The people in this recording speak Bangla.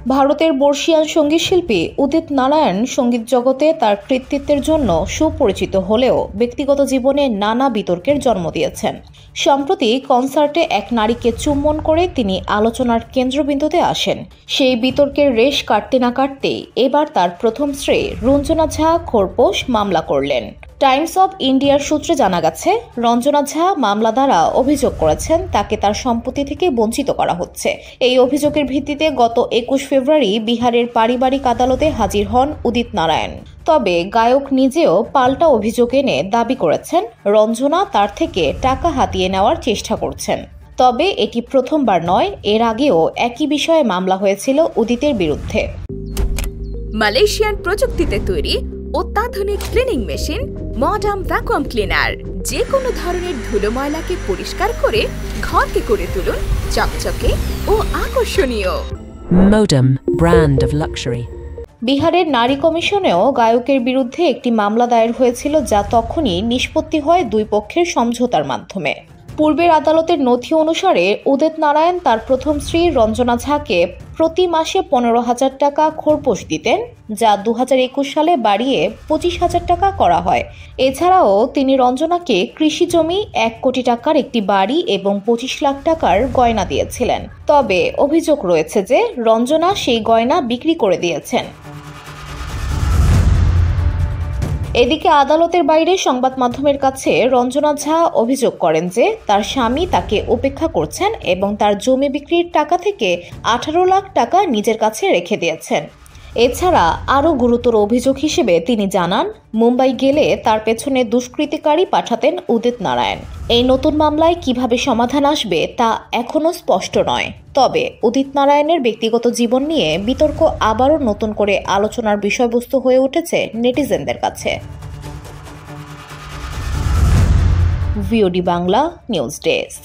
ভারতের বর্ষীয়ান সঙ্গীতশিল্পী উদিত নারায়ণ সঙ্গীত জগতে তার কৃতিত্বের জন্য সুপরিচিত হলেও ব্যক্তিগত জীবনে নানা বিতর্কের জন্ম দিয়েছেন। সম্প্রতি কনসার্টে এক নারীকে চুম্বন করে তিনি আলোচনার কেন্দ্রবিন্দুতে আসেন। সেই বিতর্কের রেশ কাটতে না কাটতেই এবার তার প্রথম স্ত্রী রঞ্জনা ঝা খোরপোশ মামলা করলেন। টাইমস অব ইন্ডিয়ার সূত্রে জানা গেছে, রঞ্জনা ঝা মামলা দ্বারা অভিযোগ করেছেন তাকে তার সম্পত্তি থেকে বঞ্চিত করা হচ্ছে। এই অভিযোগের ভিত্তিতে গত ২১ ফেব্রুয়ারি বিহারের পারিবারিক আদালতে হাজির হন উদিত নারায়ণ। তবে গায়ক নিজেও পাল্টা অভিযোগ এনে দাবি করেছেন রঞ্জনা তার থেকে টাকা হাতিয়ে নেওয়ার চেষ্টা করছেন। তবে এটি প্রথমবার নয়, এর আগেও একই বিষয়ে মামলা হয়েছিল উদিতের বিরুদ্ধে। মালয়েশিয়ান প্রযুক্তিতে তৈরি অত্যাধুনিক cleaning machine modern vacuum cleaner যে কোনো ধরনের ধুলো ময়লাকে পরিষ্কার করে ঘরকে করে তুলুন চকচকে ও আকর্ষণীয়। Modem, brand of luxury. বিহারের নারী কমিশনেও গায়কের বিরুদ্ধে একটি মামলা দায়ের হয়েছিল, যা তখনই নিষ্পত্তি হয় দুই পক্ষের সমঝোতার মাধ্যমে। পূর্বের আদালতের নথি অনুসারে উদিত নারায়ণ তার প্রথম স্ত্রী রঞ্জনা ঝাকে প্রতি মাসে ১৫,০০০ টাকা খোরপোশ দিতেন, যা ২০২১ সালে বাড়িয়ে ২৫,০০০ টাকা করা হয়। এছাড়াও তিনি রঞ্জনাকে কৃষি জমি, ১ কোটি টাকার একটি বাড়ি এবং ২৫ লাখ টাকার গয়না দিয়েছিলেন। তবে অভিযোগ রয়েছে যে রঞ্জনা সেই গয়না বিক্রি করে দিয়েছেন। এদিকে আদালতের বাইরে সংবাদ মাধ্যমের কাছে রঞ্জনা ঝা অভিযোগ করেন যে তার স্বামী তাকে উপেক্ষা করছেন এবং তার জমি বিক্রির টাকা থেকে ১৮ লাখ টাকা নিজের কাছে রেখে দিয়েছেন। এছাড়া আরও গুরুতর অভিযোগ হিসেবে তিনি জানান, মুম্বাই গেলে তার পেছনে দুষ্কৃতিকারী পাঠাতেন উদিত নারায়ণ। এই নতুন মামলায় কিভাবে সমাধান আসবে তা এখনও স্পষ্ট নয়। তবে উদিত নারায়ণের ব্যক্তিগত জীবন নিয়ে বিতর্ক আবারও নতুন করে আলোচনার বিষয়বস্তু হয়ে উঠেছে নেটিজেনদের কাছে। VOD Bangla news desk.